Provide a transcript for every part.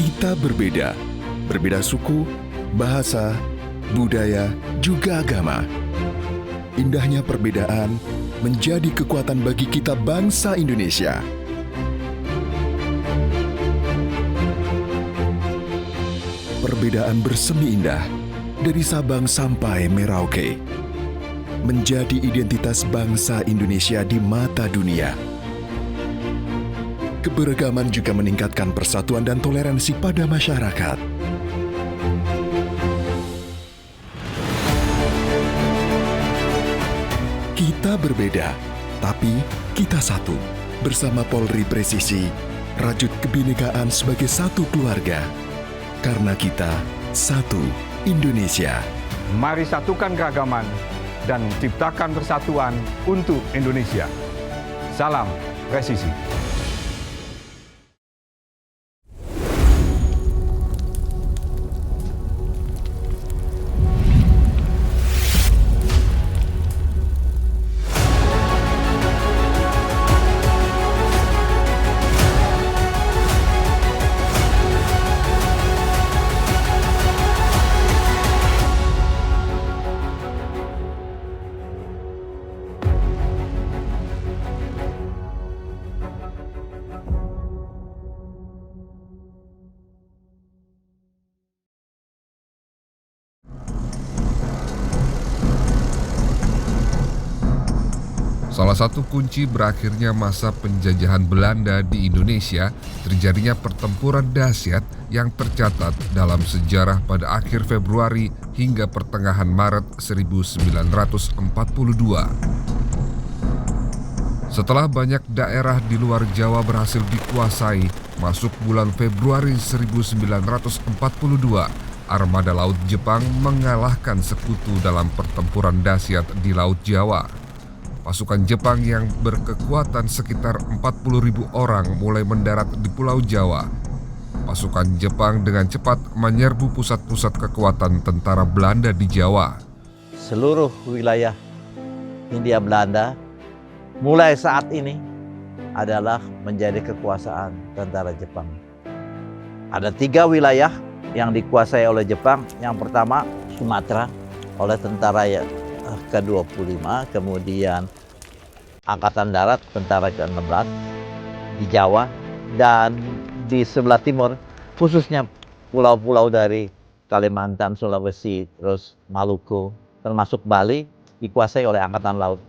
Kita berbeda, berbeda suku, bahasa, budaya, juga agama. Indahnya perbedaan menjadi kekuatan bagi kita bangsa Indonesia. Perbedaan bersemi indah dari Sabang sampai Merauke menjadi identitas bangsa Indonesia di mata dunia. Keberagaman juga meningkatkan persatuan dan toleransi pada masyarakat. Kita berbeda, tapi kita satu. Bersama Polri Presisi, rajut kebinekaan sebagai satu keluarga. Karena kita satu Indonesia. Mari satukan keragaman dan ciptakan persatuan untuk Indonesia. Salam Presisi. Salah satu kunci berakhirnya masa penjajahan Belanda di Indonesia terjadinya pertempuran dahsyat yang tercatat dalam sejarah pada akhir Februari hingga pertengahan Maret 1942. Setelah banyak daerah di luar Jawa berhasil dikuasai, masuk bulan Februari 1942, armada laut Jepang mengalahkan sekutu dalam pertempuran dahsyat di Laut Jawa. Pasukan Jepang yang berkekuatan sekitar 40.000 orang mulai mendarat di Pulau Jawa. Pasukan Jepang dengan cepat menyerbu pusat-pusat kekuatan tentara Belanda di Jawa. Seluruh wilayah Hindia Belanda mulai saat ini adalah menjadi kekuasaan tentara Jepang. Ada 3 wilayah yang dikuasai oleh Jepang. Yang pertama Sumatera oleh tentara ke-25, kemudian Angkatan Darat tentara ke-16 di Jawa, dan di sebelah timur khususnya pulau-pulau dari Kalimantan, Sulawesi, terus Maluku, termasuk Bali dikuasai oleh Angkatan Laut.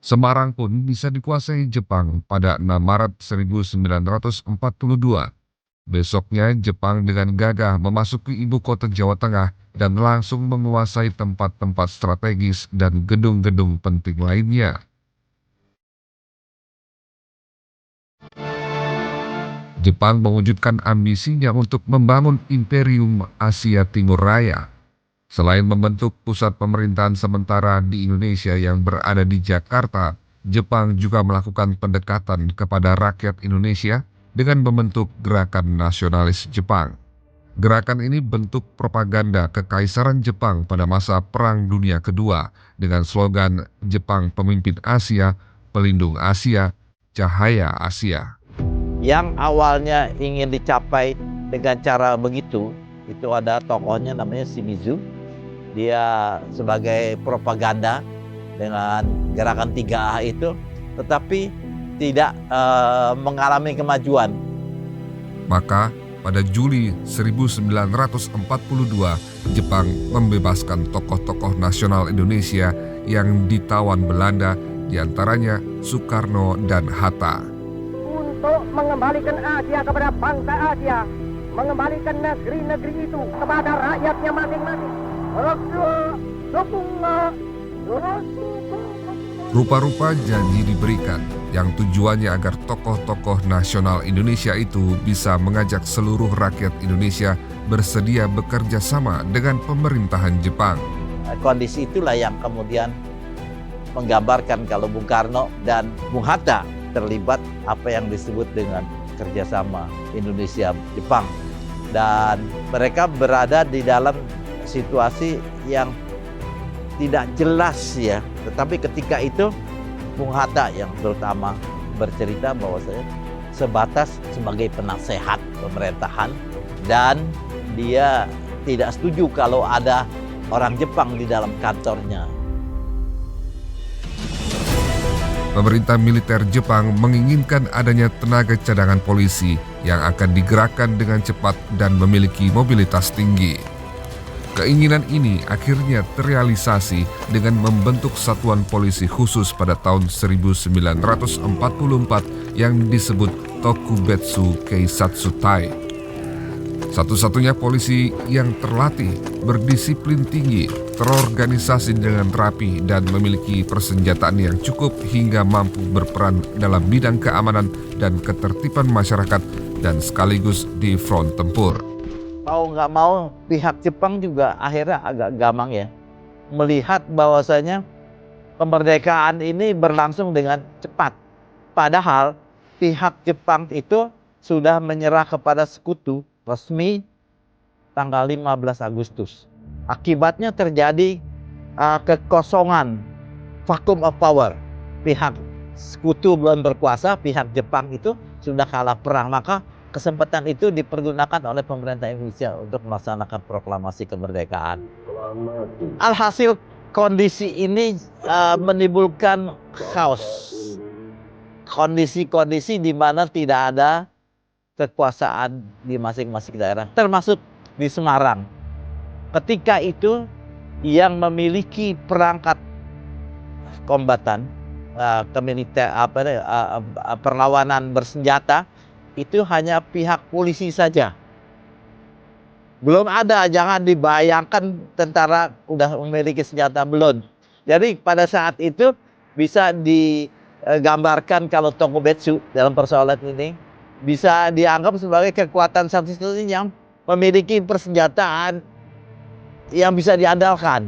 Semarang pun bisa dikuasai Jepang pada 6 Maret 1942. Besoknya Jepang dengan gagah memasuki ibu kota Jawa Tengah dan langsung menguasai tempat-tempat strategis dan gedung-gedung penting lainnya. Jepang mewujudkan ambisinya untuk membangun Imperium Asia Timur Raya. Selain membentuk pusat pemerintahan sementara di Indonesia yang berada di Jakarta, Jepang juga melakukan pendekatan kepada rakyat Indonesia dengan membentuk Gerakan Nasionalis Jepang. Gerakan ini bentuk propaganda kekaisaran Jepang pada masa Perang Dunia Kedua dengan slogan Jepang Pemimpin Asia, Pelindung Asia, Cahaya Asia. Yang awalnya ingin dicapai dengan cara begitu, itu ada tokohnya namanya Shimizu. Dia sebagai propaganda dengan gerakan 3A itu, tetapi tidak mengalami kemajuan. Maka pada Juli 1942, Jepang membebaskan tokoh-tokoh nasional Indonesia yang ditawan Belanda, diantaranya Soekarno dan Hatta. Untuk mengembalikan Asia kepada bangsa Asia, mengembalikan negeri-negeri itu kepada rakyatnya masing-masing. Rupa-rupa janji diberikan yang tujuannya agar tokoh-tokoh nasional Indonesia itu bisa mengajak seluruh rakyat Indonesia bersedia bekerja sama dengan pemerintahan Jepang. Kondisi itulah yang kemudian menggambarkan kalau Bung Karno dan Bung Hatta terlibat apa yang disebut dengan kerjasama Indonesia-Jepang. Dan mereka berada di dalam situasi yang tidak jelas ya. Tetapi ketika itu Bung Hatta yang terutama bercerita bahwa saya sebatas sebagai penasehat pemerintahan dan dia tidak setuju kalau ada orang Jepang di dalam kantornya. Pemerintah militer Jepang menginginkan adanya tenaga cadangan polisi yang akan digerakkan dengan cepat dan memiliki mobilitas tinggi. Keinginan ini akhirnya terrealisasi dengan membentuk satuan polisi khusus pada tahun 1944 yang disebut Tokubetsu Keisatsutai. Satu-satunya polisi yang terlatih, berdisiplin tinggi, terorganisasi dengan rapi, dan memiliki persenjataan yang cukup hingga mampu berperan dalam bidang keamanan dan ketertiban masyarakat dan sekaligus di front tempur. Mau nggak mau pihak Jepang juga akhirnya agak gampang ya melihat bahwasanya kemerdekaan ini berlangsung dengan cepat. Padahal pihak Jepang itu sudah menyerah kepada sekutu resmi tanggal 15 Agustus. Akibatnya terjadi kekosongan, vacuum of power. Pihak sekutu belum berkuasa, pihak Jepang itu sudah kalah perang. Maka kesempatan itu dipergunakan oleh pemerintah Indonesia untuk melaksanakan proklamasi kemerdekaan. Alhasil kondisi ini menimbulkan chaos. Kondisi-kondisi di mana tidak ada kekuasaan di masing-masing daerah, termasuk di Semarang. Ketika itu yang memiliki perangkat kombatan, kemiliter, perlawanan bersenjata itu hanya pihak polisi saja. Belum ada, jangan dibayangkan tentara udah memiliki senjata, belum. Jadi pada saat itu bisa digambarkan kalau Tokubetsu dalam persoalan ini bisa dianggap sebagai kekuatan satu-satunya yang memiliki persenjataan yang bisa diandalkan.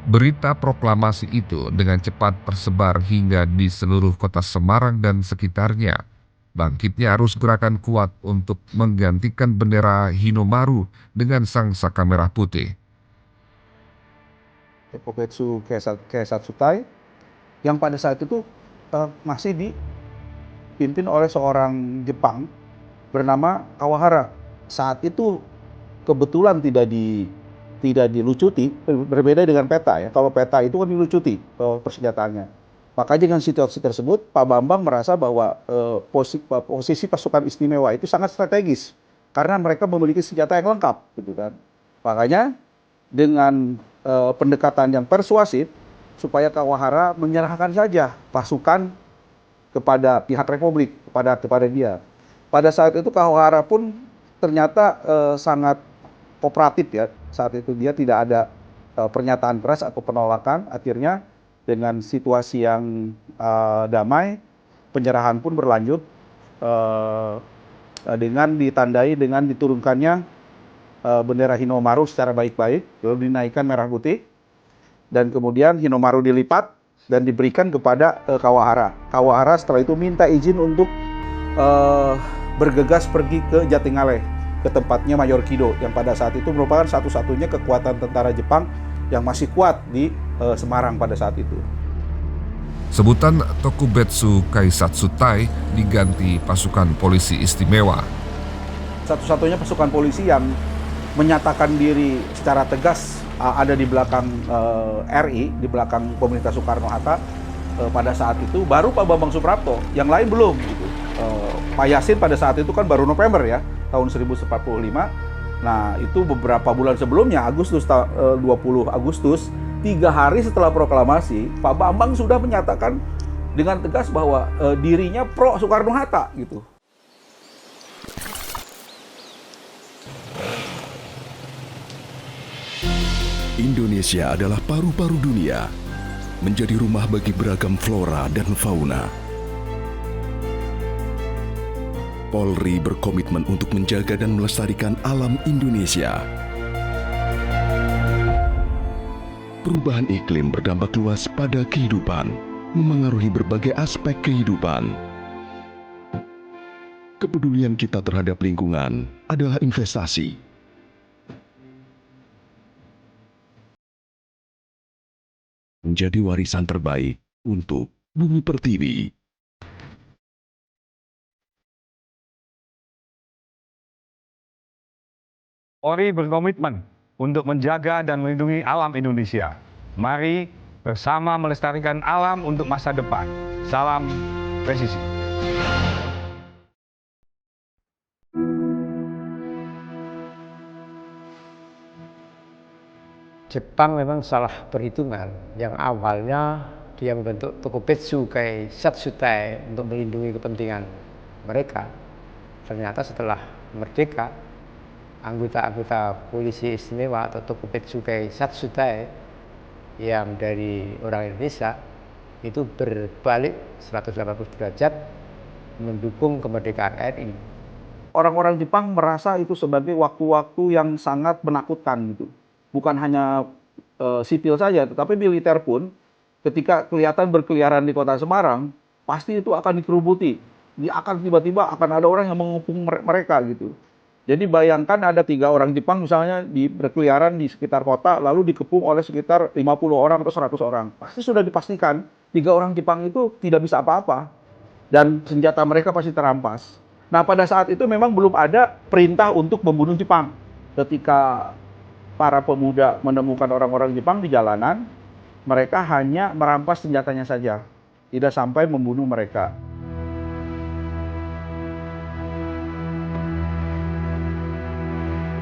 Berita proklamasi itu dengan cepat tersebar hingga di seluruh kota Semarang dan sekitarnya. Bangkitnya arus gerakan kuat untuk menggantikan bendera Hinomaru dengan sang saka merah putih. Tokubetsu Keisatsutai yang pada saat itu masih dipimpin oleh seorang Jepang bernama Kawahara. Saat itu kebetulan tidak dilucuti, berbeda dengan peta ya. Kalau peta itu kan dilucuti persenjataannya. Makanya dengan situasi tersebut, Pak Bambang merasa bahwa posisi pasukan istimewa itu sangat strategis karena mereka memiliki senjata yang lengkap, gitu kan. Makanya dengan pendekatan yang persuasif supaya Kawahara menyerahkan saja pasukan kepada pihak Republik, kepada dia. Pada saat itu Kawahara pun ternyata sangat kooperatif ya. Saat itu dia tidak ada pernyataan keras atau penolakan. Akhirnya dengan situasi yang damai, penyerahan pun berlanjut dengan ditandai dengan diturunkannya bendera Hinomaru secara baik-baik, lalu dinaikkan merah putih, dan kemudian Hinomaru dilipat dan diberikan kepada Kawahara. Kawahara setelah itu minta izin untuk bergegas pergi ke Jatingaleh, ke tempatnya Mayor Kido, yang pada saat itu merupakan satu-satunya kekuatan tentara Jepang yang masih kuat di Semarang pada saat itu. Sebutan Tokubetsu Keisatsutai diganti pasukan polisi istimewa. Satu-satunya pasukan polisi yang menyatakan diri secara tegas ada di belakang RI, di belakang pemerintah Soekarno-Hatta pada saat itu baru Pak Bambang Suprapto, yang lain belum. Gitu. Pak Yasin pada saat itu kan baru November ya, tahun 1945. Nah itu beberapa bulan sebelumnya, 20 Agustus, 3 hari setelah proklamasi, Pak Bambang sudah menyatakan dengan tegas bahwa dirinya pro Soekarno-Hatta gitu. Indonesia adalah paru-paru dunia, menjadi rumah bagi beragam flora dan fauna. Polri berkomitmen untuk menjaga dan melestarikan alam Indonesia. Perubahan iklim berdampak luas pada kehidupan, memengaruhi berbagai aspek kehidupan. Kepedulian kita terhadap lingkungan adalah investasi. Menjadi warisan terbaik untuk Bumi Pertiwi. Polri berkomitmen untuk menjaga dan melindungi alam Indonesia. Mari bersama melestarikan alam untuk masa depan. Salam presisi. Jepang memang salah perhitungan. Yang awalnya dia membentuk Tokubetsu Kei Satsutai untuk melindungi kepentingan mereka. Ternyata setelah merdeka, anggota-anggota polisi istimewa atau Tokubetsu Kei Satsutai yang dari orang Indonesia itu berbalik 180 derajat mendukung kemerdekaan RI. Orang-orang Jepang merasa itu sebagai waktu-waktu yang sangat menakutkan gitu. Bukan hanya sipil saja, tetapi militer pun ketika kelihatan berkeliaran di kota Semarang, pasti itu akan dikerubuti. Akan tiba-tiba akan ada orang yang mengepung mereka gitu. Jadi bayangkan ada 3 orang Jepang misalnya berkeliaran di sekitar kota, lalu dikepung oleh sekitar 50 orang atau 100 orang. Pasti sudah dipastikan 3 orang Jepang itu tidak bisa apa-apa. Dan senjata mereka pasti terampas. Nah pada saat itu memang belum ada perintah untuk membunuh Jepang. Ketika para pemuda menemukan orang-orang Jepang di jalanan, mereka hanya merampas senjatanya saja. Tidak sampai membunuh mereka.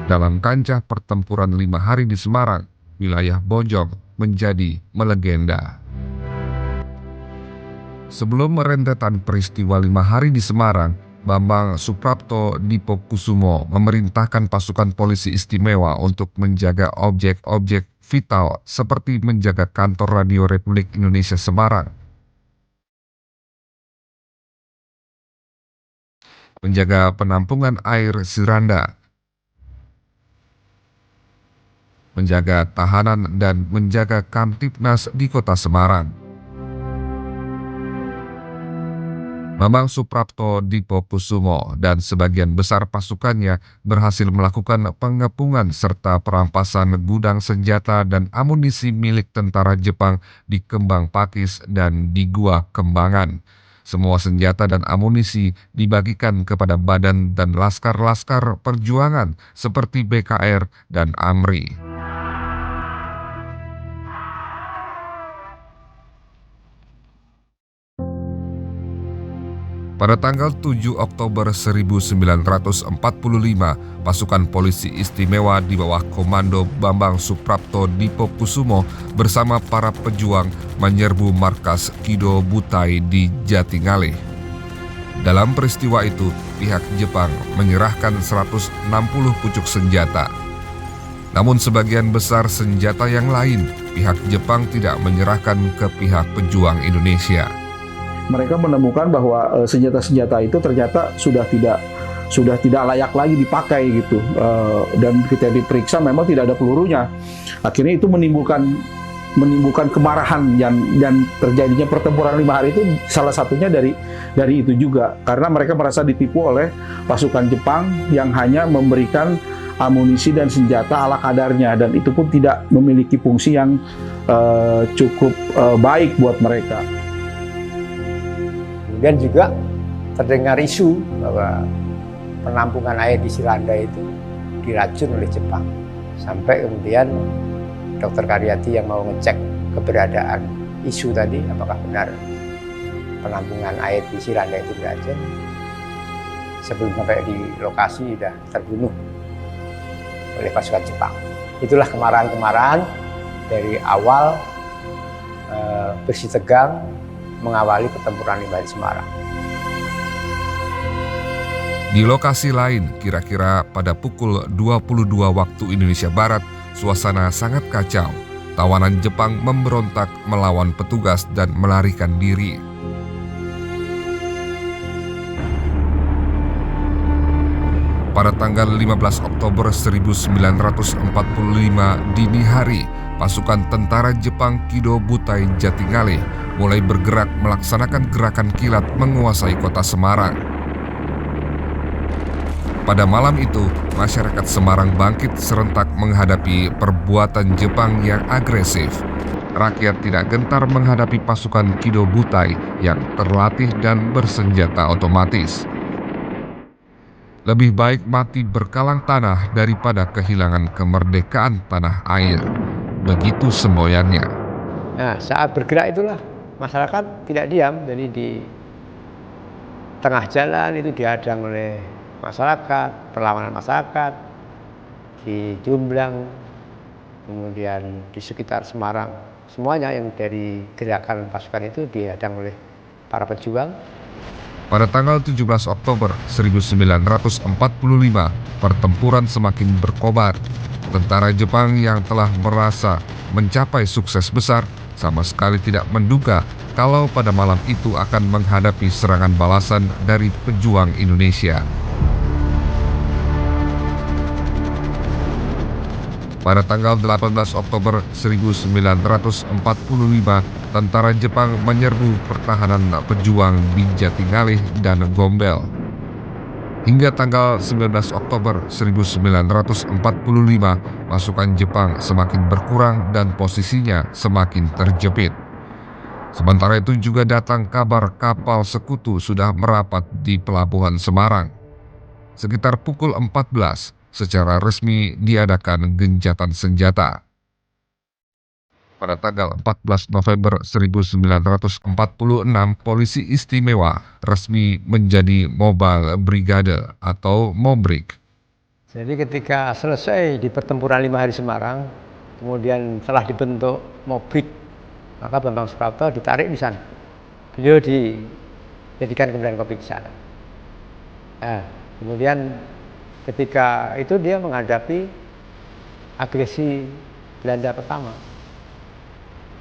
Dalam kancah pertempuran 5 hari di Semarang, wilayah Bojong menjadi melegenda. Sebelum merentetan peristiwa 5 hari di Semarang, Bambang Suprapto Dipokusumo memerintahkan pasukan polisi istimewa untuk menjaga objek-objek vital seperti menjaga kantor Radio Republik Indonesia Semarang, menjaga penampungan air Siranda, menjaga tahanan dan menjaga Kamtipnas di kota Semarang. Bambang Suprapto Dipokusumo dan sebagian besar pasukannya berhasil melakukan pengepungan serta perampasan gudang senjata dan amunisi milik tentara Jepang di Kembang Pakis dan di Gua Kembangan. Semua senjata dan amunisi dibagikan kepada badan dan laskar-laskar perjuangan seperti BKR dan AMRI. Pada tanggal 7 Oktober 1945, pasukan polisi istimewa di bawah komando Bambang Suprapto Dipokusumo bersama para pejuang menyerbu markas Kido Butai di Jatingalih. Dalam peristiwa itu, pihak Jepang menyerahkan 160 pucuk senjata. Namun sebagian besar senjata yang lain, pihak Jepang tidak menyerahkan ke pihak pejuang Indonesia. Mereka menemukan bahwa senjata-senjata itu ternyata sudah tidak layak lagi dipakai gitu, dan ketika diperiksa memang tidak ada pelurunya. Akhirnya itu menimbulkan kemarahan dan terjadinya pertempuran 5 hari itu salah satunya dari itu juga, karena mereka merasa ditipu oleh pasukan Jepang yang hanya memberikan amunisi dan senjata ala kadarnya, dan itu pun tidak memiliki fungsi yang cukup baik buat mereka. Kemudian juga terdengar isu bahwa penampungan air di Siranda itu diracun oleh Jepang. Sampai kemudian Dr. Karyati yang mau ngecek keberadaan isu tadi, apakah benar penampungan air di Siranda itu diracun. Sebelum sampai di lokasi sudah terbunuh oleh pasukan Jepang. Itulah kemarahan-kemarahan dari awal Bersitegang mengawali pertempuran 5 hari Semarang. Di lokasi lain, kira-kira pada pukul 22 waktu Indonesia Barat, suasana sangat kacau. Tawanan Jepang memberontak melawan petugas dan melarikan diri. Pada tanggal 15 Oktober 1945 dini hari, pasukan tentara Jepang Kido Butai Jatingalih mulai bergerak melaksanakan gerakan kilat menguasai kota Semarang. Pada malam itu, masyarakat Semarang bangkit serentak menghadapi perbuatan Jepang yang agresif. rakyat tidak gentar menghadapi pasukan Kido Butai yang terlatih dan bersenjata otomatis. Lebih baik mati berkalang tanah daripada kehilangan kemerdekaan tanah air. Begitu semboyannya. Nah, saat bergerak itulah masyarakat tidak diam, jadi di tengah jalan itu dihadang oleh masyarakat, perlawanan masyarakat, di Jumblang, kemudian di sekitar Semarang. Semuanya yang dari gerakan pasukan itu dihadang oleh para pejuang. Pada tanggal 17 Oktober 1945, pertempuran semakin berkobar. Tentara Jepang yang telah merasa mencapai sukses besar sama sekali tidak menduga kalau pada malam itu akan menghadapi serangan balasan dari pejuang Indonesia. Pada tanggal 18 Oktober 1945, tentara Jepang menyerbu pertahanan pejuang di Jatingalih dan Gombel. Hingga tanggal 19 Oktober 1945, pasukan Jepang semakin berkurang dan posisinya semakin terjepit. Sementara itu juga datang kabar kapal sekutu sudah merapat di Pelabuhan Semarang. Sekitar pukul 14, secara resmi diadakan gencatan senjata. Pada tanggal 14 November 1946, Polisi Istimewa resmi menjadi Mobile Brigade atau Mobrik. Jadi ketika selesai di pertempuran 5 hari Semarang, kemudian telah dibentuk Mobrik, maka Bambang Suprapto ditarik di sana. Beliau dijadikan Komandan Kopik di sana. Nah, kemudian ketika itu dia menghadapi agresi Belanda pertama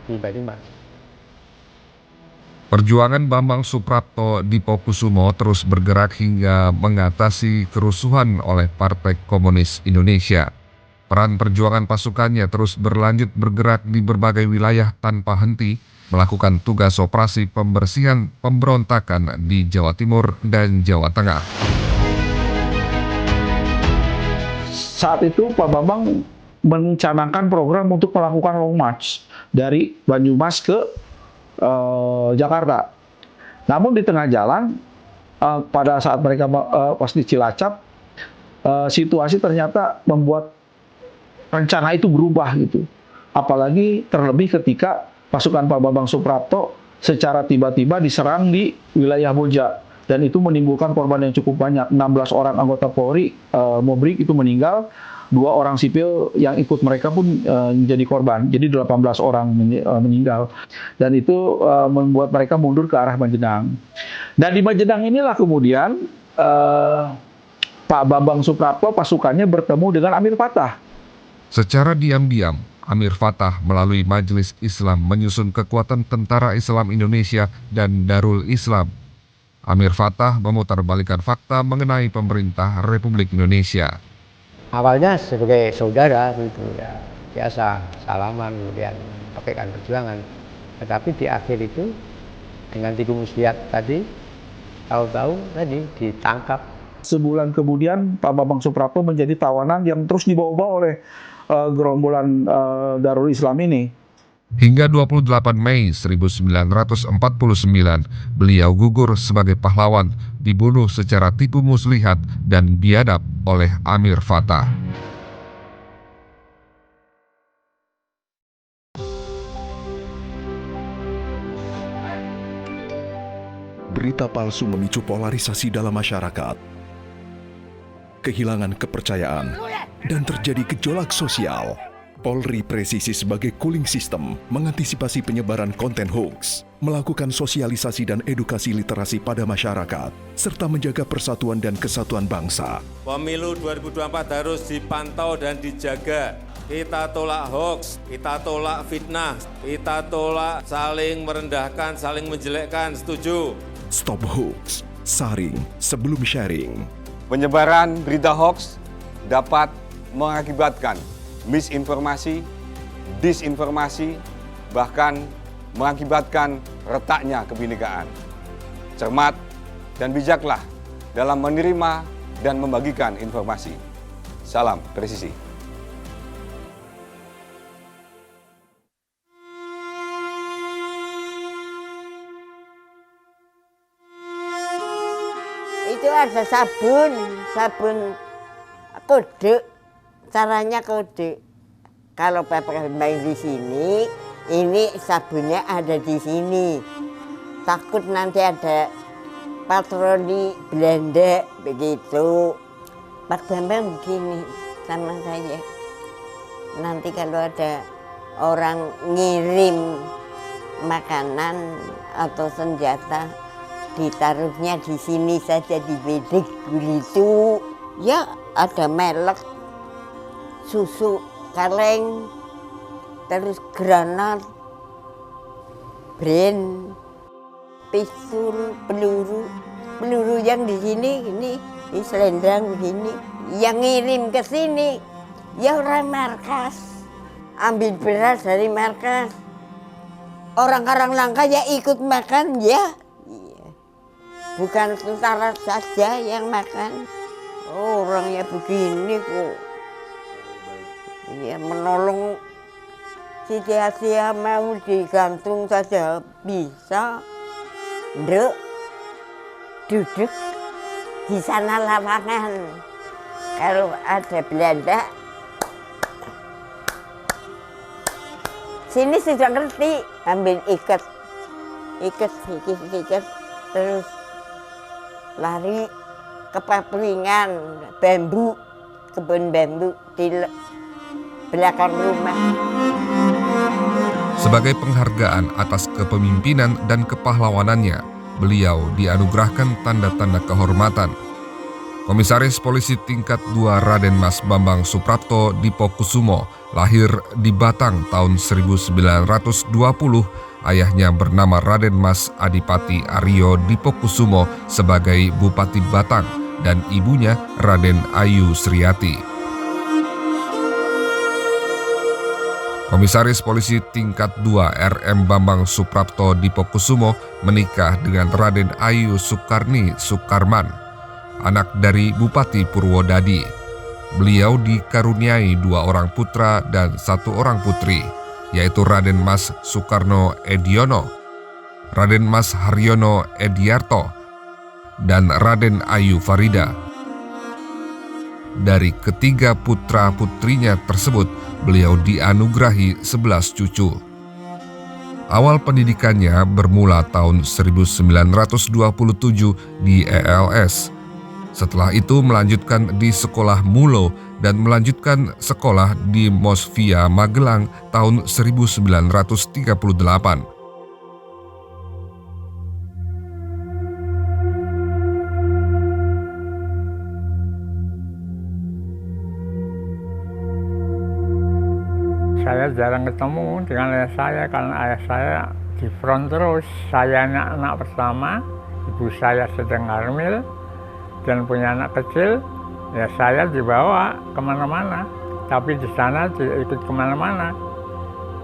di Banyumas. Perjuangan Bambang Suprapto di Pokusumo terus bergerak hingga mengatasi kerusuhan oleh Partai Komunis Indonesia. Peran perjuangan pasukannya terus berlanjut bergerak di berbagai wilayah tanpa henti, melakukan tugas operasi pembersihan pemberontakan di Jawa Timur dan Jawa Tengah. Saat itu Pak Bambang mencanangkan program untuk melakukan long march dari Banyumas ke Jakarta. Namun di tengah jalan, pada saat mereka pas di Cilacap, situasi ternyata membuat rencana itu berubah gitu. Apalagi terlebih ketika pasukan Pak Bambang Suprapto secara tiba-tiba diserang di wilayah Boja. Dan itu menimbulkan korban yang cukup banyak. 16 orang anggota Polri, Mobrik itu meninggal, 2 orang sipil yang ikut mereka pun menjadi korban. Jadi 18 orang meninggal. Dan itu membuat mereka mundur ke arah Majenang. Dan di Majenang inilah kemudian Pak Bambang Suprapto pasukannya bertemu dengan Amir Fattah. Secara diam-diam, Amir Fattah melalui Majelis Islam menyusun kekuatan Tentara Islam Indonesia dan Darul Islam. Amir Fattah memutarbalikkan fakta mengenai pemerintah Republik Indonesia. Awalnya sebagai saudara gitu ya, biasa salaman, kemudian pakaikan perjuangan. Tetapi di akhir itu dengan tiku muslihat tadi, tahu-tahu tadi ditangkap. Sebulan kemudian Pak Bambang Suprapto menjadi tawanan yang terus dibawa-bawa oleh gerombolan Darul Islam ini. Hingga 28 Mei 1949, beliau gugur sebagai pahlawan, dibunuh secara tipu muslihat dan biadab oleh Amir Fattah. Berita palsu memicu polarisasi dalam masyarakat, kehilangan kepercayaan, dan terjadi gejolak sosial. Polri Presisi sebagai cooling system mengantisipasi penyebaran konten hoax, melakukan sosialisasi dan edukasi literasi pada masyarakat, serta menjaga persatuan dan kesatuan bangsa. Pemilu 2024 harus dipantau dan dijaga. Kita tolak hoax, kita tolak fitnah, kita tolak saling merendahkan, saling menjelekkan, setuju? Stop hoax, saring sebelum sharing. Penyebaran berita hoax dapat mengakibatkan misinformasi, disinformasi, bahkan mengakibatkan retaknya kebinekaan. Cermat dan bijaklah dalam menerima dan membagikan informasi. Salam presisi. itu ada sabun kode. Caranya kode. Kalau pakai di sini, ini sabunnya ada di sini. Takut nanti ada patroli Belanda begitu. Pak Bambang begini sama saya. Nanti kalau ada orang ngirim makanan atau senjata, ditaruhnya di sini saja di bedik begitu. Ya ada melek, susu kaleng, terus granat, bren, pistol, peluru yang di sini ini selendang begini. Yang ngirim ke sini ya orang markas, ambil beras dari markas. Orang-orang langka ya ikut makan ya. Bukan tentara saja yang makan. Oh, orangnya begini kok. Ya menolong sia-sia mau digantung saja bisa. Nduk, duduk di sana lapangan. Kalau ada Belanda, sini sudah ngerti, ambil ikat sedikit, terus lari ke papringan bambu, kebun bambu di belakang rumah. Sebagai penghargaan atas kepemimpinan dan kepahlawanannya, beliau dianugerahkan tanda-tanda kehormatan. Komisaris Polisi Tingkat 2 Raden Mas Bambang Suprapto Dipokusumo lahir di Batang tahun 1920. Ayahnya bernama Raden Mas Adipati Aryo Dipokusumo sebagai Bupati Batang dan ibunya Raden Ayu Sriati. Komisaris Polisi Tingkat 2 RM Bambang Suprapto Dipokusumo menikah dengan Raden Ayu Sukarni Sukarman, anak dari Bupati Purwodadi. Beliau dikaruniai 2 orang putra dan 1 orang putri, yaitu Raden Mas Soekarno Ediono, Raden Mas Haryono Ediarto, dan Raden Ayu Farida. Dari ketiga putra-putrinya tersebut, beliau dianugerahi 11 cucu. Awal pendidikannya bermula tahun 1927 di ELS. Setelah itu melanjutkan di Sekolah Mulo dan melanjutkan sekolah di Mosvia Magelang tahun 1938. Saya jarang ketemu dengan ayah saya karena ayah saya di front terus. Saya anak pertama, ibu saya sedang hamil dan punya anak kecil. Ya saya dibawa kemana-mana, tapi di sana tidak ikut kemana-mana.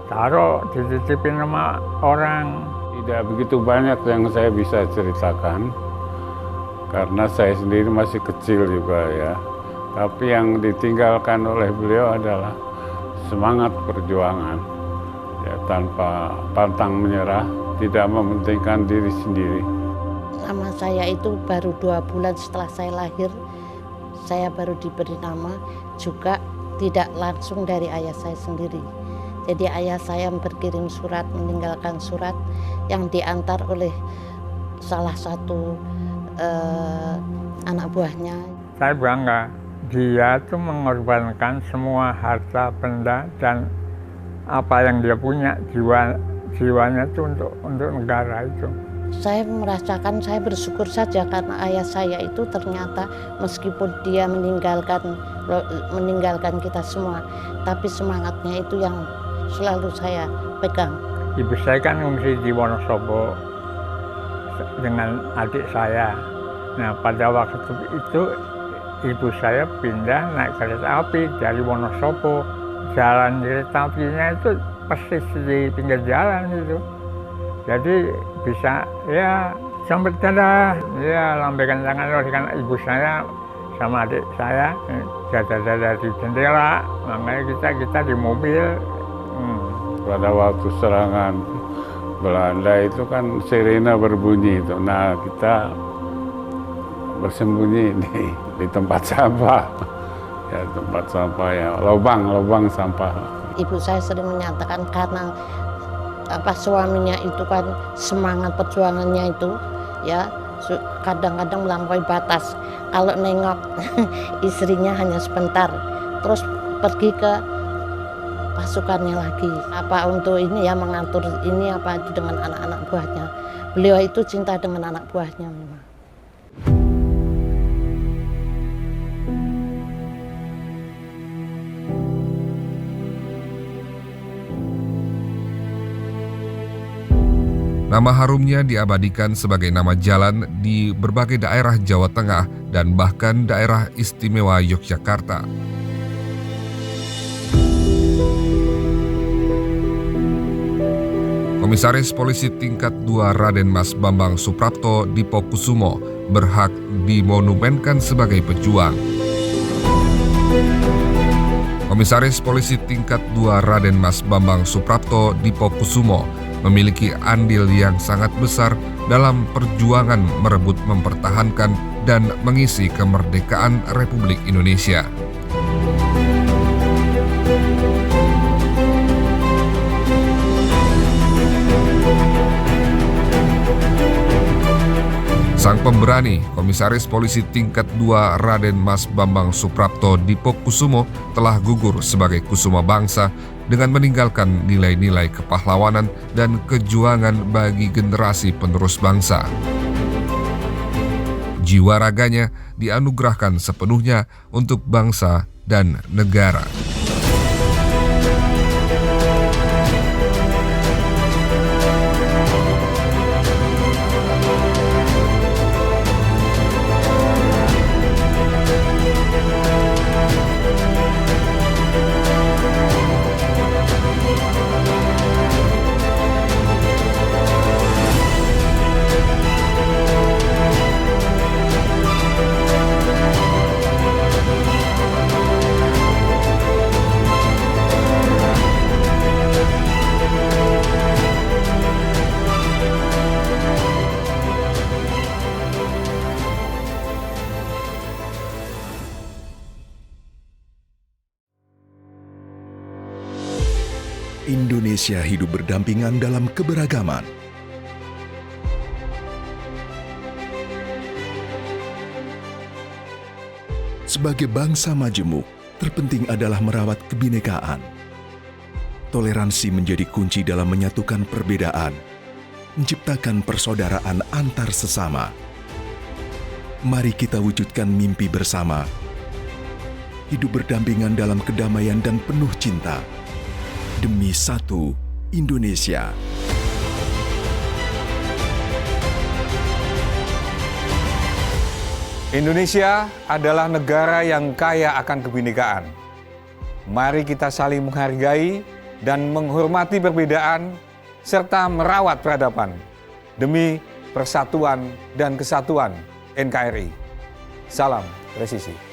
Taruh dititipin sama orang. Tidak begitu banyak yang saya bisa ceritakan karena saya sendiri masih kecil juga ya. Tapi yang ditinggalkan oleh beliau adalah semangat perjuangan, ya, tanpa pantang menyerah, tidak mementingkan diri sendiri. Nama saya itu baru 2 bulan setelah saya lahir, saya baru diberi nama, juga tidak langsung dari ayah saya sendiri. Jadi ayah saya berkirim surat, meninggalkan surat yang diantar oleh salah satu anak buahnya. Saya bangga. Dia tuh mengorbankan semua harta benda dan apa yang dia punya, jiwanya itu untuk negara itu. Saya merasakan, saya bersyukur saja karena ayah saya itu ternyata meskipun dia meninggalkan kita semua, tapi semangatnya itu yang selalu saya pegang. Ibu saya kan ngungsi di Wonosobo dengan adik saya. Nah pada waktu itu ibu saya pindah naik kereta api dari Wonosobo. Jalan kereta apinya itu persis di pinggir jalan gitu. Jadi bisa ya sampai dadah, ya lambaikan tangan olehkan ibu saya sama adik saya, dadah-dadah di jendela, makanya kita di mobil. Pada waktu serangan Belanda itu kan sirena berbunyi itu. Nah kita bersembunyi di tempat sampah. Ya, tempat sampah ya, lubang sampah. Ibu saya sering menyatakan karena suaminya itu kan semangat perjuangannya itu ya kadang-kadang melampaui batas. Kalau nengok istrinya hanya sebentar, terus pergi ke pasukannya lagi. Apa untuk ini ya mengatur ini apa itu dengan anak-anak buahnya. Beliau itu cinta dengan anak buahnya memang. Nama harumnya diabadikan sebagai nama jalan di berbagai daerah Jawa Tengah dan bahkan daerah istimewa Yogyakarta. Komisaris Polisi Tingkat 2 Raden Mas Bambang Suprapto Dipokusumo berhak dimonumenkan sebagai pejuang. Komisaris Polisi Tingkat 2 Raden Mas Bambang Suprapto Dipokusumo memiliki andil yang sangat besar dalam perjuangan merebut, mempertahankan, dan mengisi kemerdekaan Republik Indonesia. Sang pemberani, Komisaris Polisi Tingkat 2 Raden Mas Bambang Suprapto Dipokusumo telah gugur sebagai kusuma bangsa dengan meninggalkan nilai-nilai kepahlawanan dan kejuangan bagi generasi penerus bangsa. Jiwa raganya dianugerahkan sepenuhnya untuk bangsa dan negara. Indonesia hidup berdampingan dalam keberagaman. Sebagai bangsa majemuk, terpenting adalah merawat kebinekaan. Toleransi menjadi kunci dalam menyatukan perbedaan, menciptakan persaudaraan antar sesama. Mari kita wujudkan mimpi bersama, hidup berdampingan dalam kedamaian dan penuh cinta. Demi satu Indonesia. Indonesia adalah negara yang kaya akan kebinekaan. Mari kita saling menghargai dan menghormati perbedaan serta merawat peradaban demi persatuan dan kesatuan NKRI. Salam presisi.